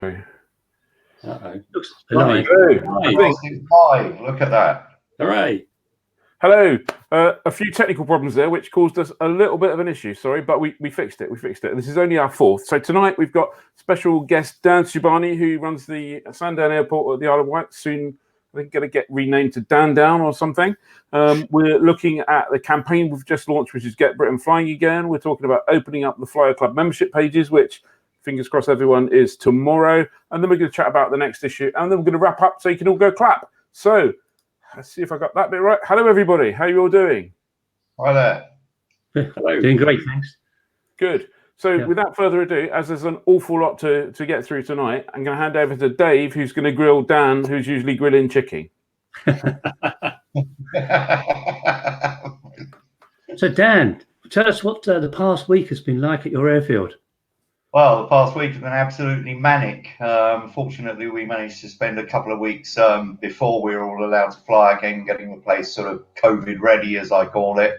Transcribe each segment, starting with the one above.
Looks live. Live. Look at that. Hooray. Hello. A few technical problems there, which caused us a little bit of an issue. Sorry, but we fixed it. We fixed it. This is only our fourth. So tonight we've got special guest Dan Subani, who runs the Sandown Airport at the Isle of Wight. Soon, I think, going to get renamed to Dan Down or something. We're looking at the campaign we've just launched, which is Get Britain Flying Again. We're talking about opening up the Flyer Club membership pages, which, fingers crossed, everyone, is tomorrow. And then we're going to chat about the next issue. And then we're going to wrap up so you can all go clap. So let's see if I got that bit right. Hello, everybody. How are you all doing? Hi there. Hello. Doing great, thanks. Good. So without further ado, as there's an awful lot to get through tonight, I'm going to hand over to Dave, who's going to grill Dan, who's usually grilling chicken. So, Dan, tell us what the past week has been like at your airfield. Well, the past week has been absolutely manic. Fortunately, we managed to spend a couple of weeks before we were all allowed to fly again, getting the place sort of COVID ready, as I call it,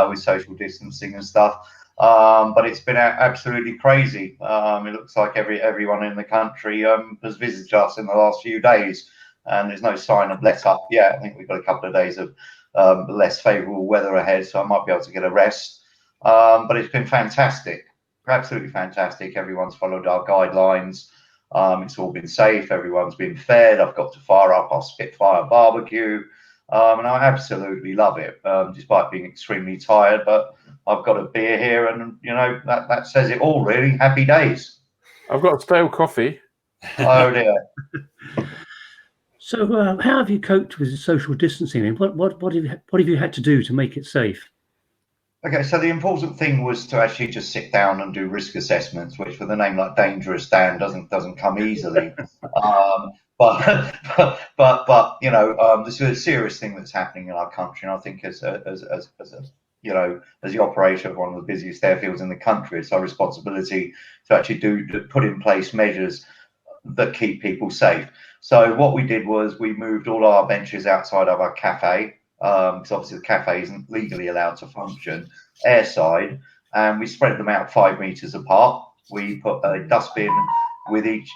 with social distancing and stuff. But it's been absolutely crazy. It looks like everyone in the country has visited us in the last few days, and there's no sign of let up yet. I think we've got a couple of days of less favourable weather ahead, so I might be able to get a rest. But it's been fantastic. Absolutely fantastic. Everyone's followed our guidelines. It's all been safe. Everyone's been fed. I've got to fire up our Spitfire barbecue, and I absolutely love it, despite being extremely tired. But I've got a beer here, and you know that says it all, really. Happy days. I've got a stale coffee. Oh dear. So, how have you coped with social distancing? And what have you had to do to make it safe? Okay, so the important thing was to actually just sit down and do risk assessments, which with a name like Dangerous Dan doesn't come easily. But you know, this is a serious thing that's happening in our country, and I think as you know, as the operator of one of the busiest airfields in the country, it's our responsibility to actually to put in place measures that keep people safe. So what we did was we moved all our benches outside of our cafe. Because obviously the cafe isn't legally allowed to function airside, and we spread them out 5 meters apart. We put a dustbin with each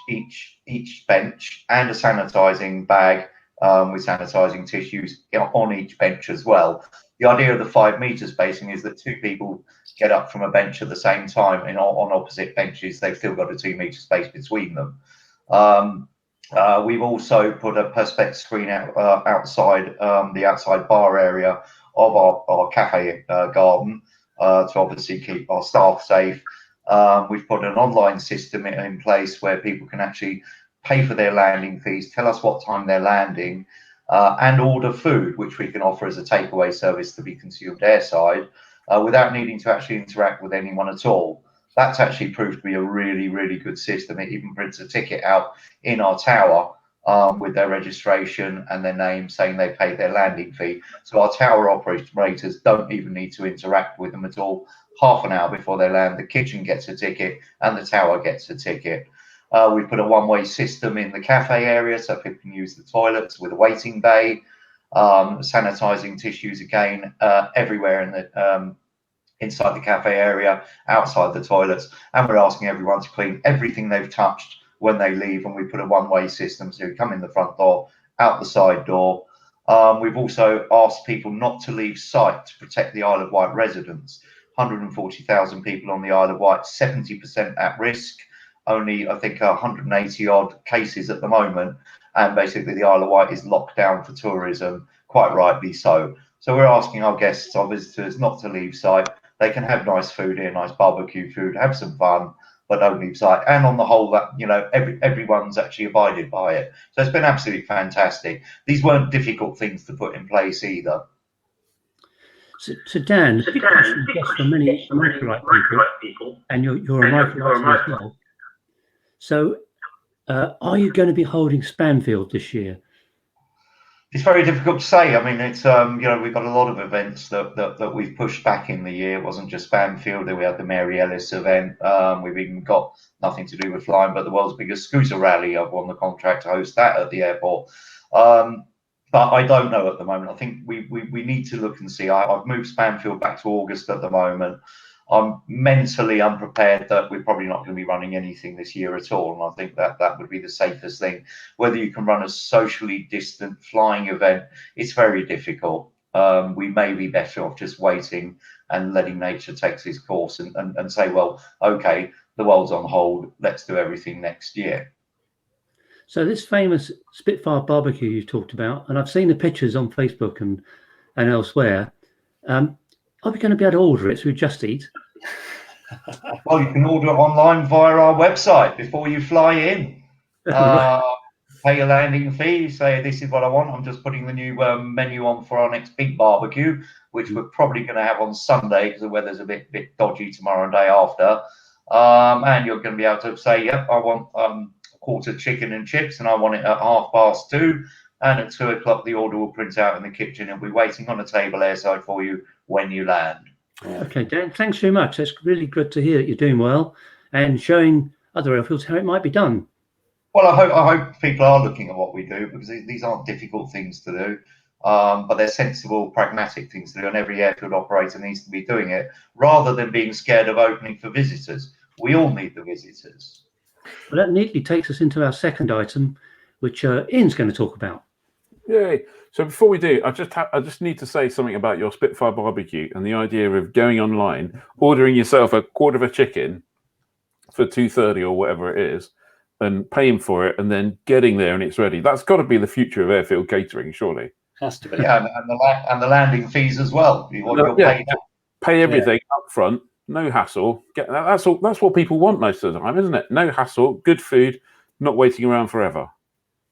bench and a sanitizing bag with sanitizing tissues on each bench as well. The idea of the 5 meter spacing is that 2 people get up from a bench at the same time and on opposite benches. They've still got a 2 meter space between them. We've also put a perspex screen outside the outside bar area of our cafe garden to obviously keep our staff safe. We've put an online system in place where people can actually pay for their landing fees, tell us what time they're landing, and order food, which we can offer as a takeaway service to be consumed airside without needing to actually interact with anyone at all. That's actually proved to be a really, really good system. It even prints a ticket out in our tower with their registration and their name saying they paid their landing fee. So our tower operators don't even need to interact with them at all. Half an hour before they land, the kitchen gets a ticket and the tower gets a ticket. We put a one-way system in the cafe area so people can use the toilets with a waiting bay. Sanitizing tissues again everywhere in the inside the cafe area, outside the toilets, and we're asking everyone to clean everything they've touched when they leave, and we put a one-way system, so you come in the front door, out the side door. We've also asked people not to leave site to protect the Isle of Wight residents. 140,000 people on the Isle of Wight, 70% at risk, only I think 180 odd cases at the moment, and basically the Isle of Wight is locked down for tourism, quite rightly so. So we're asking our guests, our visitors, not to leave site. They can have nice food here, nice barbecue food, have some fun, but don't leave site. And on the whole, that you know, everyone's actually abided by it. So it's been absolutely fantastic. These weren't difficult things to put in place either. So Dan, the big question for many microlight people, and you're a microlight as well. So are you going to be holding Spanfield this year? It's very difficult to say. I mean, it's you know, we've got a lot of events that we've pushed back in the year. It wasn't just Spanfield. We had the Mary Ellis event. We've even got nothing to do with flying, but the world's biggest scooter rally. I've won the contract to host that at the airport. But I don't know at the moment. I think we need to look and see. I've moved Spanfield back to August at the moment. I'm mentally unprepared that we're probably not going to be running anything this year at all. And I think that would be the safest thing. Whether you can run a socially distant flying event, it's very difficult. We may be better off just waiting and letting nature take its course and say, well, okay, the world's on hold, let's do everything next year. So this famous Spitfire barbecue you talked about, and I've seen the pictures on Facebook and elsewhere. Are we going to be able to order it through Just Eat? Well, you can order it online via our website before you fly in. Pay a landing fee, say this is what I want. I'm just putting the new menu on for our next big barbecue, which we're probably going to have on Sunday because the weather's a bit dodgy tomorrow and day after. And you're going to be able to say, yep, I want a quarter chicken and chips, and I want it at 2:30. And at 2 o'clock, the order will print out in the kitchen and be waiting on a table airside for you when you land. Okay, Dan, thanks very much. That's really good to hear that you're doing well and showing other airfields how it might be done. Well, I hope people are looking at what we do, because these aren't difficult things to do, but they're sensible, pragmatic things to do, and every airfield operator needs to be doing it, rather than being scared of opening for visitors. We all need the visitors. Well, that neatly takes us into our second item, which Ian's going to talk about. Yay. So before we do, I just need to say something about your Spitfire barbecue and the idea of going online, ordering yourself a quarter of a chicken for $2.30 or whatever it is, and paying for it, and then getting there and it's ready. That's got to be the future of airfield catering, surely. Has to be. Yeah, and the landing fees as well. Pay everything up front, no hassle. That's what people want most of the time, isn't it? No hassle, good food, not waiting around forever.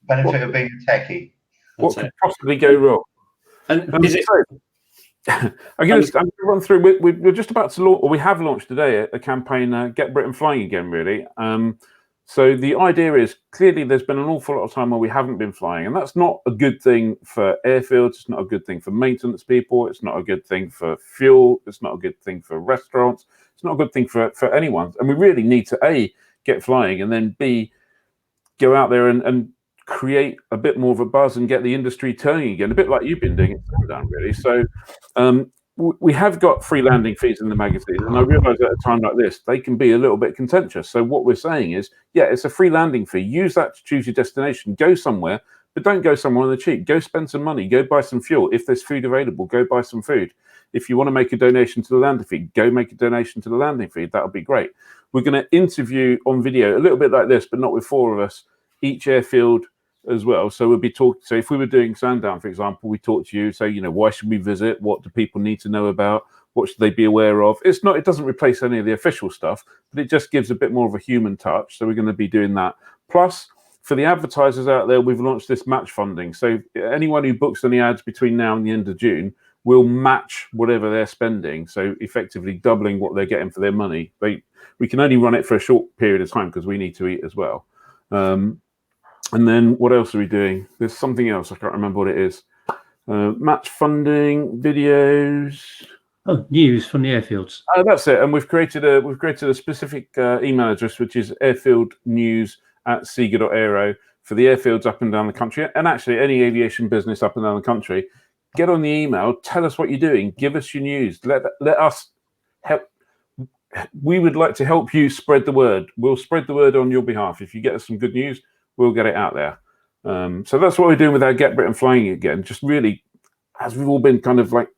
Benefit of being a techie. What could possibly go wrong? And is it? I'm going to run through. We're just about to launch, or we have launched today, a campaign, Get Britain Flying Again, really. So the idea is, clearly there's been an awful lot of time where we haven't been flying, and that's not a good thing for airfields. It's not a good thing for maintenance people. It's not a good thing for fuel. It's not a good thing for restaurants. It's not a good thing for anyone. And we really need to, A, get flying, and then B, go out there and create a bit more of a buzz and get the industry turning again, a bit like you've been doing at Sandown, really. So we have got free landing fees in the magazine, and I realise at a time like this, they can be a little bit contentious. So what we're saying is, yeah, it's a free landing fee. Use that to choose your destination. Go somewhere, but don't go somewhere on the cheap. Go spend some money. Go buy some fuel. If there's food available, go buy some food. If you want to make a donation to the landing fee, go make a donation to the landing fee. That would be great. We're going to interview on video, a little bit like this, but not with four of us, each airfield as well. So we'll be talking. So if we were doing Sandown, for example, we talk to you, say, why should we visit? What do people need to know about? What should they be aware of? It doesn't replace any of the official stuff, but it just gives a bit more of a human touch. So we're going to be doing that. Plus, for the advertisers out there, we've launched this match funding. So anyone who books any ads between now and the end of June will match whatever they're spending. So effectively doubling what they're getting for their money. We can only run it for a short period of time because we need to eat as well. And then what else are we doing? There's something else. I can't remember what it is. Match funding, videos. Oh, news from the airfields. That's it. And we've created a specific email address, which is airfieldnews@sega.aero for the airfields up and down the country, and actually any aviation business up and down the country. Get on the email. Tell us what you're doing. Give us your news. Let us help. We would like to help you spread the word. We'll spread the word on your behalf. If you get us some good news, we'll get it out there. So that's what we're doing with our Get Britain Flying Again. Just really, as we've all been kind of like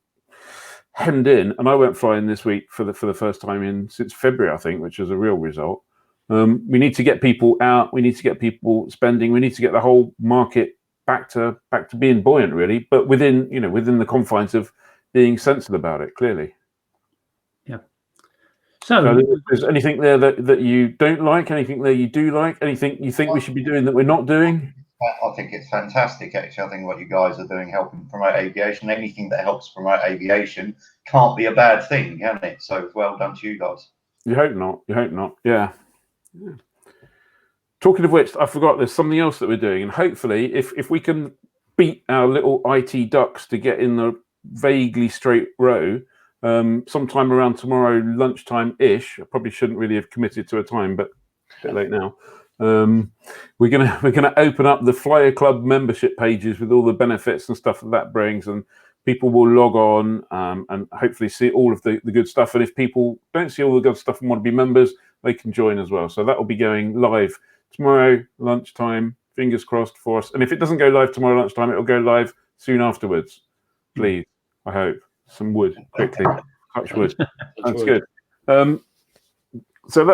hemmed in, and I went flying this week for the first time since February, I think, which is a real result. We need to get people out. We need to get people spending. We need to get the whole market back to being buoyant, really, but within the confines of being sensible about it. Clearly. So is anything there that you don't like? Anything there you do like? Anything you think we should be doing that we're not doing? I think it's fantastic, actually. I think what you guys are doing, helping promote aviation, anything that helps promote aviation can't be a bad thing, can it? So well done to you guys. You hope not. Yeah. Talking of which, I forgot there's something else that we're doing, and hopefully if we can beat our little IT ducks to get in the vaguely straight row, sometime around tomorrow lunchtime-ish. I probably shouldn't really have committed to a time, but a bit late now. We're gonna open up the Flyer Club membership pages with all the benefits and stuff that brings, and people will log on and hopefully see all of the good stuff. And if people don't see all the good stuff and want to be members, they can join as well. So that will be going live tomorrow lunchtime. Fingers crossed for us. And if it doesn't go live tomorrow lunchtime, it will go live soon afterwards. Please, I hope. Some wood quickly. Touch wood. That's good. So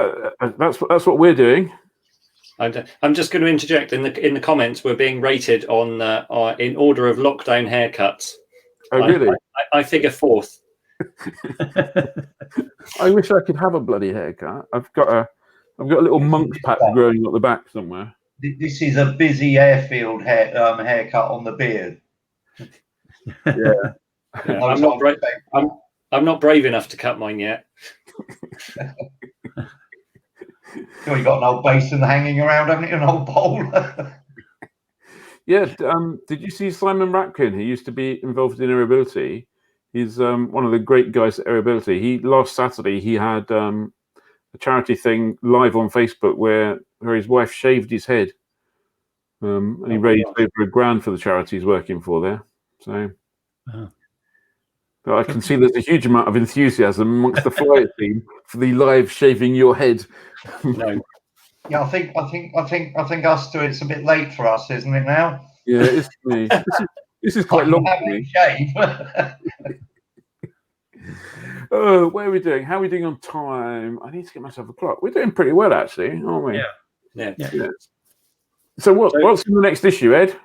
that's what we're doing. I'm just going to interject in the comments. We're being rated on in order of lockdown haircuts. Oh, really? I figure fourth. I wish I could have a bloody haircut. I've got a little monk's patch growing at the back somewhere. This is a busy airfield haircut on the beard. Yeah. I'm not brave enough to cut mine yet. You got an old basin hanging around, haven't you? An old bowl. Yeah. Did you see Simon Rapkin, who used to be involved in Airability? He's one of the great guys at Airability. Last Saturday he had a charity thing live on Facebook where his wife shaved his head, and he raised over £1,000 for the charity he's working for there. So. Wow. I can see there's a huge amount of enthusiasm amongst the flyer team for the live shaving your head. No. Yeah, I think us two. It's a bit late for us, isn't it now? Yeah, it is for me. This is quite long for me. Shave. Oh, where are we doing? How are we doing on time? I need to get myself a clock. We're doing pretty well, actually, aren't we? Yeah. So what's in the next issue, Ed?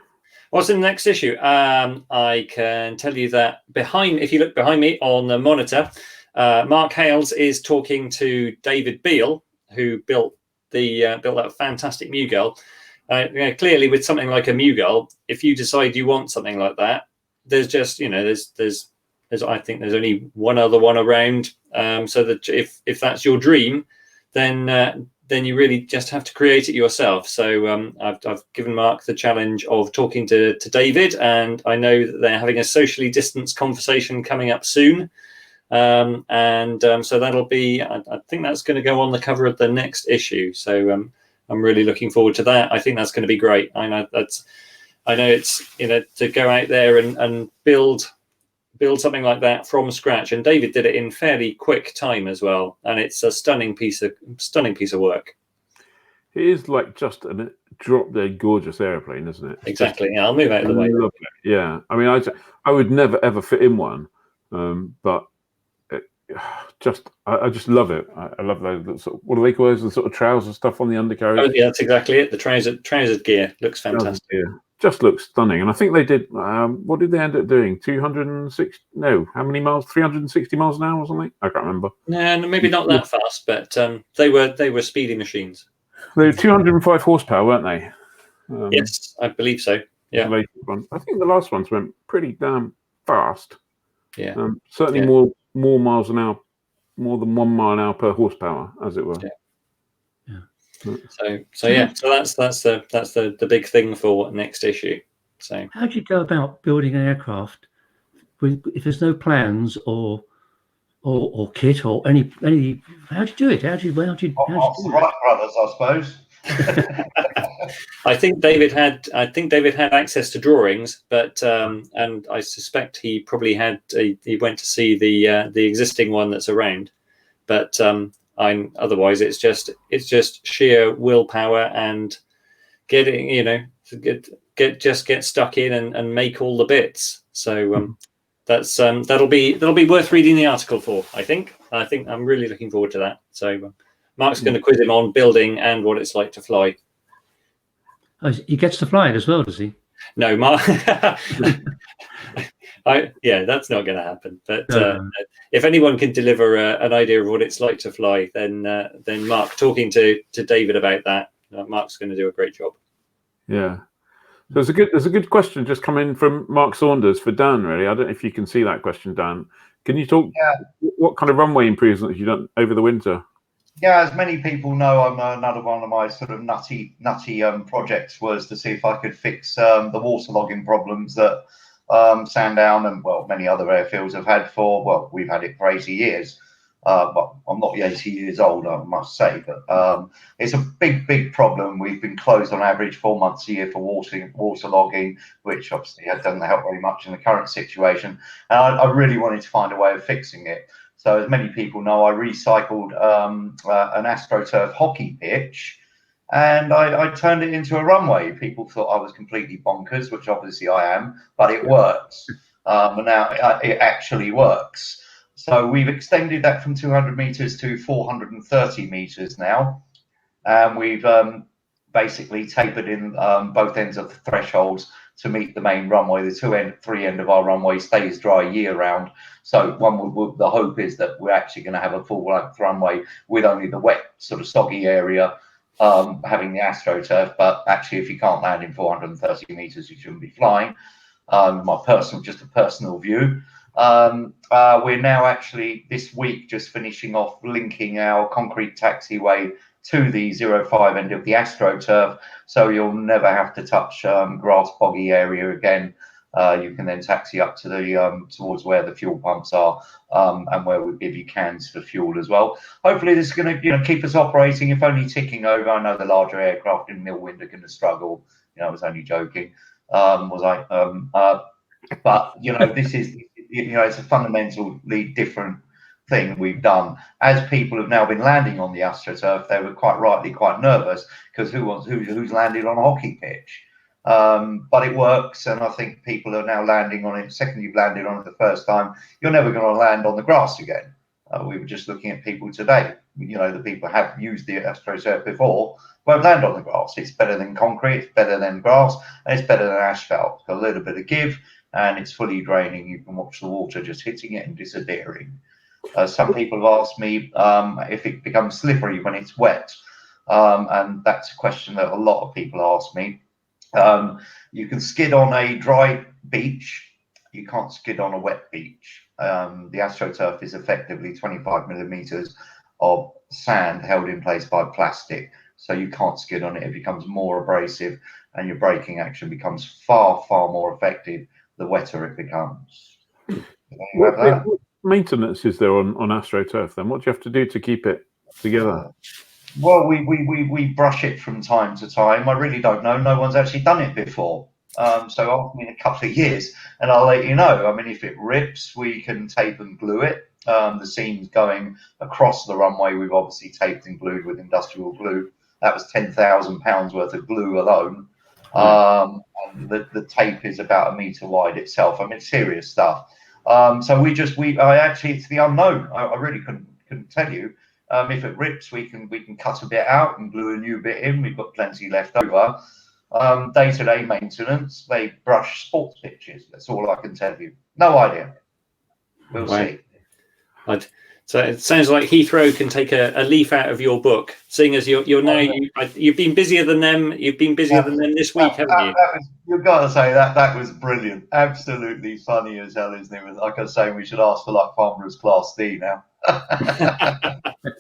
What's in the next issue? I can tell you that if you look behind me on the monitor, Mark Hales is talking to David Beale, who built that fantastic Mugel. Clearly, with something like a Mugel, if you decide you want something like that, there's just there's I think there's only one other one around. So that if that's your dream, then you really just have to create it yourself. So I've given Mark the challenge of talking to David, and I know that they're having a socially distanced conversation coming up soon. So that'll be, I think that's going to go on the cover of the next issue. So I'm really looking forward to that. I think that's going to be great. I know it's to go out there and build something like that from scratch. And David did it in fairly quick time as well. And it's a stunning piece of work. It is like just a drop dead gorgeous airplane, isn't it? Exactly. Yeah, I'll move out of the way. Yeah. I mean, I would never ever fit in one, but I just love it. I love those sort of, what do they call those? The sort of trouser stuff on the undercarriage. Oh, yeah, that's exactly it. The trousered gear looks fantastic. Yeah. Just looks stunning. And I think they did. What did they end up doing? 206? No, how many miles? 360 miles an hour or something? I can't remember. No, maybe not that fast, but they were speedy machines. They were 205 horsepower, weren't they? Yes, I believe so. Yeah. The latest one. I think the last ones went pretty damn fast. Yeah. Certainly more miles an hour, more than 1 mile an hour per horsepower, as it were. Yeah. So that's the big thing for next issue. So how do you go about building an aircraft if there's no plans or kit or any? How do you do it? How do you do it? Wright brothers, I suppose. I think David had access to drawings, but and I suspect he probably he went to see the existing one that's around, but otherwise it's just sheer willpower and getting get stuck in and make all the bits. So that'll be worth reading the article for. I think I'm really looking forward to that. So Mark's going to quiz him on building and what it's like to fly. Oh, he gets to fly it as well, does he? No, Mark. That's not going to happen. But if anyone can deliver an idea of what it's like to fly, then Mark, talking to David about that, Mark's going to do a great job. Yeah. There's a good question just come in from Mark Saunders for Dan. Really, I don't know if you can see that question, Dan. Can you talk? Yeah. What kind of runway improvements you've done over the winter? Yeah, as many people know, another one of my sort of nutty projects was to see if I could fix the waterlogging problems that Sandown and many other airfields have had we've had it for 80 years. But I'm not 80 years old, I must say, but it's a big problem. We've been closed on average 4 months a year for waterlogging, which obviously doesn't help very much in the current situation. And I really wanted to find a way of fixing it. So as many people know, I recycled an AstroTurf hockey pitch, and I turned it into a runway. People thought I was completely bonkers, which obviously I am, but it works. And now it actually works. So we've extended that from 200 meters to 430 meters now. And we've basically tapered in both ends of the thresholds to meet the main runway. The three end of our runway stays dry year round. So the hope is that we're actually going to have a full length runway with only the wet, sort of soggy area having the AstroTurf. But actually, if you can't land in 430 meters, you shouldn't be flying. Just a personal view. We're now actually this week just finishing off linking our concrete taxiway to the 05 end of the AstroTurf, so you'll never have to touch grass boggy area again. You can then taxi up to the towards where the fuel pumps are, and where we give you cans for fuel as well. Hopefully this is going to keep us operating, if only ticking over. I know the larger aircraft in Millwind are going to struggle. I was only joking. But this is it's a fundamentally different thing we've done. As people have now been landing on the AstroTurf, they were quite rightly quite nervous, because who's landed on a hockey pitch? But it works, and I think people are now landing on it. Second you've landed on it the first time, you're never going to land on the grass again. We were just looking at people today. The people have used the AstroTurf before won't land on the grass. It's better than concrete, it's better than grass, and it's better than asphalt. It's got a little bit of give, and it's fully draining. You can watch the water just hitting it and disappearing. Some people have asked me if it becomes slippery when it's wet, and that's a question that a lot of people ask me. You can skid on a dry beach, you can't skid on a wet beach. The AstroTurf is effectively 25 millimeters of sand held in place by plastic, so you can't skid on it. It becomes more abrasive, and your braking action becomes far more effective the wetter it becomes. What maintenance is there on AstroTurf then? What do you have to do to keep it together? Well, we brush it from time to time. I really don't know. No one's actually done it before. So ask me in a couple of years and I'll let you know. I mean, if it rips, we can tape and glue it. The seams going across the runway, we've obviously taped and glued with industrial glue. That was £10,000 worth of glue alone. And the tape is about 1 meter wide itself. I mean, serious stuff. So it's the unknown. I really couldn't tell you. If it rips, we can cut a bit out and glue a new bit in. We've got plenty left over. Day-to-day maintenance, they brush sports pitches. That's all I can tell you. No idea. We'll see. So it sounds like Heathrow can take a leaf out of your book, seeing as you've been busier than them. You've been busier than them this week, haven't you? You've got to say that was brilliant. Absolutely funny as hell, isn't it? Like I was saying, we should ask for like Farmer's Class D now.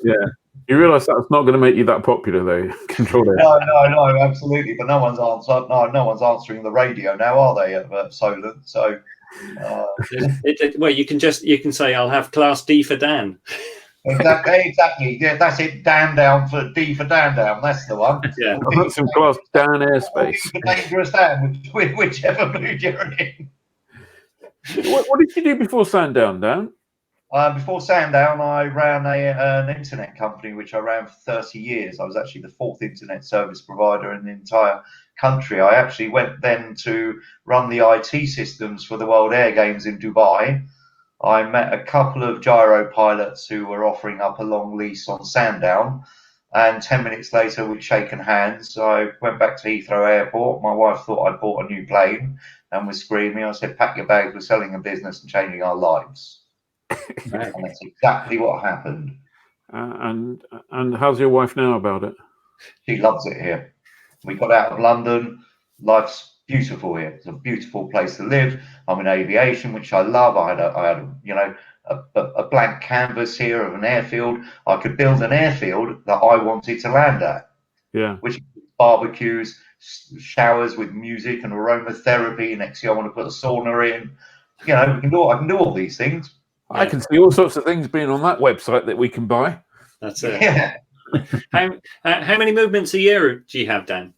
Yeah. You realise that's not going to make you that popular, though. Control it. No, absolutely. But no one's answering the radio now, are they? At Solent, so. Well, you can say I'll have Class D for Dan. Exactly. Yeah, that's it. Dan down for D for Dan down. That's the one. Yeah, I've got some Class Dan airspace. Dangerous Dan, whichever mood you're in. What did you do before Sandown, Dan? Before Sandown, I ran an internet company, which I ran for 30 years. I was actually the 4th internet service provider in the entire country. I actually went then to run the IT systems for the World Air Games in Dubai. I met a couple of gyro pilots who were offering up a long lease on Sandown, and 10 minutes later we'd shaken hands. I went back to Heathrow Airport. My wife thought I'd bought a new plane and was screaming. I said, pack your bags, we're selling a business and changing our lives. And that's exactly what happened. And how's your wife now about it? She loves it here. We got out of London. Life's beautiful here. It's a beautiful place to live. I'm in aviation, which I love. I had a blank canvas here of an airfield. I could build an airfield that I wanted to land at. Yeah. Which includes barbecues, showers with music and aromatherapy. Next year I want to put a sauna in. I can do all these things. I can see all sorts of things being on that website that we can buy. That's it. Yeah. How many movements a year do you have, Dan?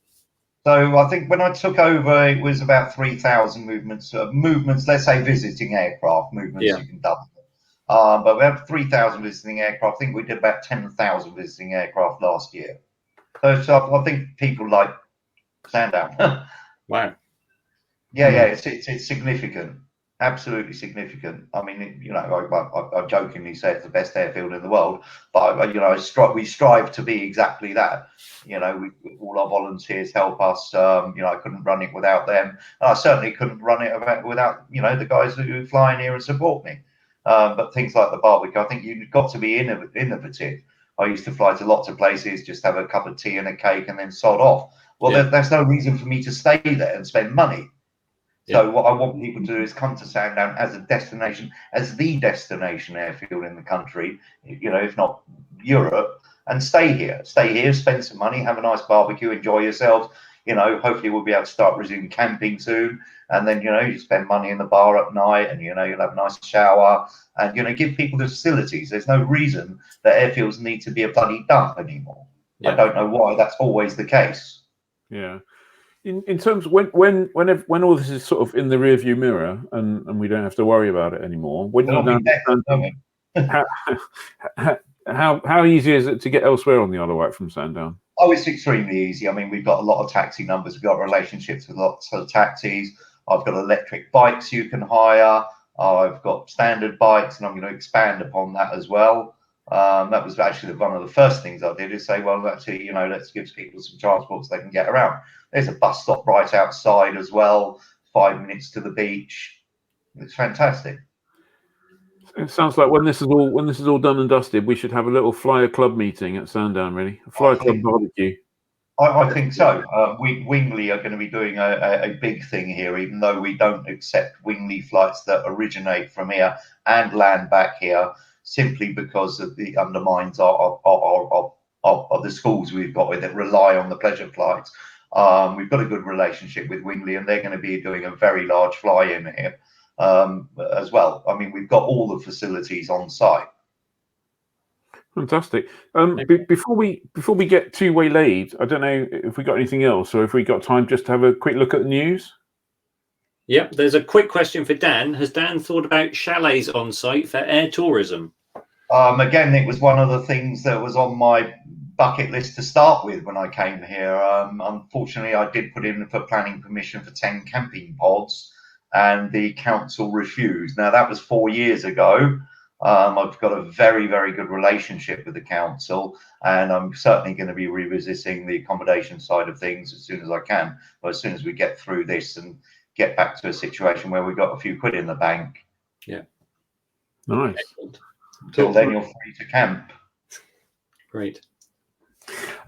So I think when I took over, it was about 3,000 movements. Movements, let's say visiting aircraft movements, you can double it. But we have 3,000 visiting aircraft. I think we did about 10,000 visiting aircraft last year. So I think people like Sandown. Wow. Yeah, it's significant. Absolutely significant. I mean, you know, I jokingly say it's the best airfield in the world, but you know, we strive to be exactly that. You know, all our volunteers help us. You know, I couldn't run it without them. And I certainly couldn't run it without, you know, the guys who fly in here and support me. But things like the barbecue, I think you've got to be innovative. I used to fly to lots of places, just have a cup of tea and a cake and then sod off. Well, there's no reason for me to stay there and spend money. So what I want people to do is come to Sandown as a destination, as the destination airfield in the country, you know, if not Europe, and stay here, spend some money, have a nice barbecue, enjoy yourselves. You know, hopefully we'll be able to start resuming camping soon. And then, you know, you spend money in the bar at night and, you know, you'll have a nice shower and, you know, give people the facilities. There's no reason that airfields need to be a bloody dump anymore. I don't know why that's always the case. Yeah. In terms of when all this is sort of in the rearview mirror and we don't have to worry about it anymore, when how easy is it to get elsewhere on the Isle of Wight from Sandown? Oh, it's extremely easy. I mean, we've got a lot of taxi numbers. We've got relationships with lots of taxis. I've got electric bikes you can hire. I've got standard bikes, and I'm going to expand upon that as well. That was actually one of the first things I did, is say, well, actually, you know, let's give people some transport so they can get around. There's a bus stop right outside as well, 5 minutes to the beach. It's fantastic. It sounds like when this is all done and dusted, we should have a little flyer club meeting at Sandown, really. A flyer club barbecue. I think so. Wingley are going to be doing a big thing here, even though we don't accept Wingley flights that originate from here and land back here, simply because of the undermines of the schools we've got that rely on the pleasure flights. We've got a good relationship with Wingley, and they're going to be doing a very large fly-in here as well. I mean, we've got all the facilities on site. Fantastic. Before we get too waylaid, I don't know if we got anything else, or if we got time just to have a quick look at the news. Yep, there's a quick question for Dan. Has Dan thought about chalets on site for air tourism? Again, it was one of the things that was on my bucket list to start with when I came here. Unfortunately, I did put in for planning permission for 10 camping pods, and the council refused. Now, that was 4 years ago. I've got a very, very good relationship with the council, and I'm certainly going to be revisiting the accommodation side of things as soon as I can, or as soon as we get through this and get back to a situation where we've got a few quid in the bank. Yeah. Nice. Until then, you're free to camp. Great.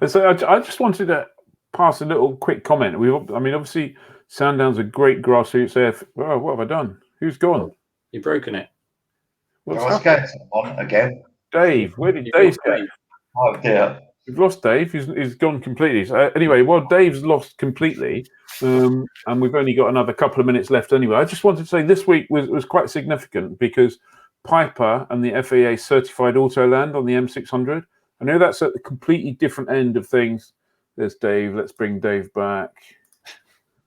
So I just wanted to pass a little quick comment. I mean, obviously, Sandown's a great grassroots air. Oh, what have I done? Who's gone? You've broken it. What's going on again? Dave, where did Dave go? Oh dear. We've lost Dave. He's gone completely. So anyway, well, Dave's lost completely, and we've only got another couple of minutes left anyway. I just wanted to say this week was quite significant because Piper and the FAA certified Autoland on the M600. I know that's at the completely different end of things. There's Dave. Let's bring Dave back.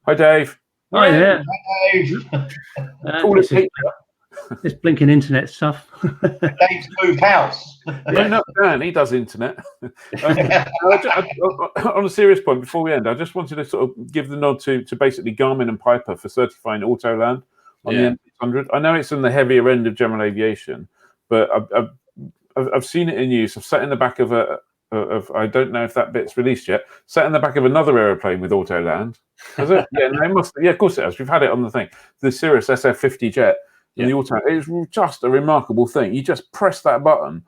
Hi, Dave. Hi there. Hi, Dave. This blinking internet stuff. Dave's moved house. Yeah, no, Dan, he does internet. On a serious point, before we end, I just wanted to sort of give the nod to basically Garmin and Piper for certifying Autoland on the M600. I know it's in the heavier end of general aviation, but I've seen it in use. I've sat in the back of I don't know if that bit's released yet. Sat in the back of another aeroplane with Autoland. Has it? Yeah, no, it must. Yeah, of course it has. We've had it on the thing. The Cirrus SF50 jet. And the auto, it's just a remarkable thing. You just press that button,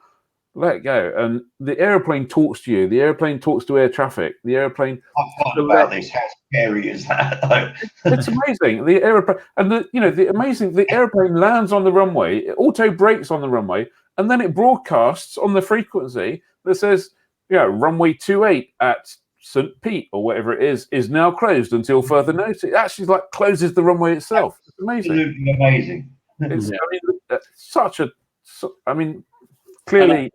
let it go, and the airplane talks to you. The airplane talks to air traffic. The airplane. I've thought about this. How scary is that? It's amazing. The airplane, and the airplane lands on the runway. It auto brakes on the runway, and then it broadcasts on the frequency that says, runway 28 at St. Pete or whatever it is now closed until further notice. It actually closes the runway itself. It's amazing. Absolutely amazing. It's I mean, such So, I mean, clearly,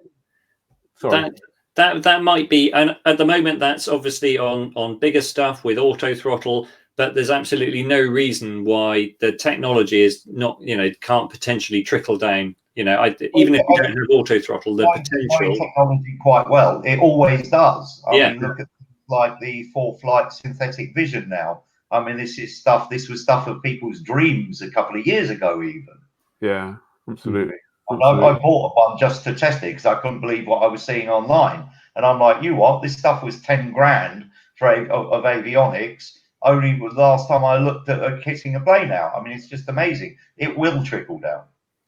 sorry. That might be, and at the moment that's obviously on bigger stuff with auto throttle, but there's absolutely no reason why the technology is not, can't potentially trickle down. Even if you don't have auto throttle, the potential. Technology quite well. It always does. I Yeah. mean, look at like the for-flight synthetic vision now. I mean, this was stuff of people's dreams a couple of years ago, even. Yeah, absolutely. I bought one just to test it because I couldn't believe what I was seeing online. And I'm like, this stuff was 10 grand of avionics. Only the last time I looked at kitting a plane out. I mean, it's just amazing. It will trickle down.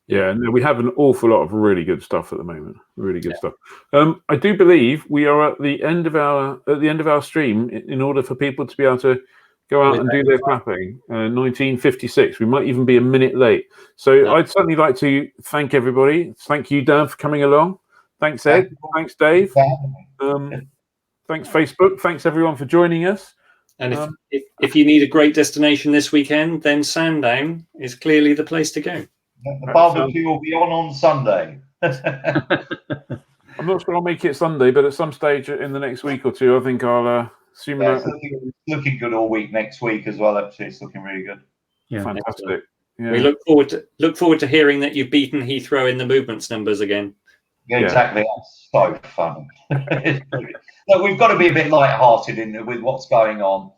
Yeah, no, we have an awful lot of really good stuff at the moment. Really good stuff. I do believe we are at the end of our stream. In order for people to be able to go out and do their clapping, 1956. We might even be a minute late. So I'd certainly like to thank everybody. Thank you, Dan, for coming along. Thanks, Ed. Thanks, Dave. Thanks, Facebook. Thanks, everyone, for joining us. And if you need a great destination this weekend, then Sandown is clearly the place to go. The barbecue will be on Sunday. I'm not sure I'll make it Sunday, but at some stage in the next week or two, I think I'll assume. It's looking good all week next week as well. Actually, it's looking really good. Yeah, fantastic. Yeah. We look forward to hearing that you've beaten Heathrow in the movements numbers again. Yeah, exactly. That's so fun. Look, we've got to be a bit light-hearted with what's going on.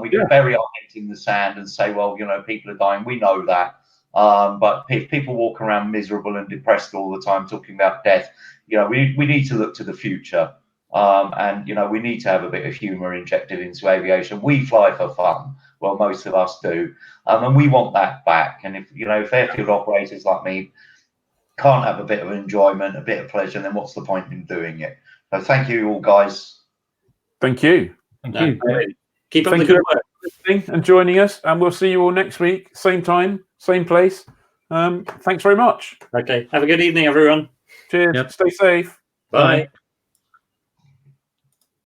We can bury our heads in the sand and say, well, people are dying. We know that. But if people walk around miserable and depressed all the time talking about death, we need to look to the future. And we need to have a bit of humour injected into aviation. We fly for fun. Well, most of us do. And we want that back. And if airfield operators like me can't have a bit of enjoyment, a bit of pleasure, then what's the point in doing it? So thank you all, guys. Thank you. Thank you. Keep up the good work. And joining us, and we'll see you all next week, same time, same place. Thanks very much. Okay, have a good evening, everyone. Cheers. Stay safe. Bye.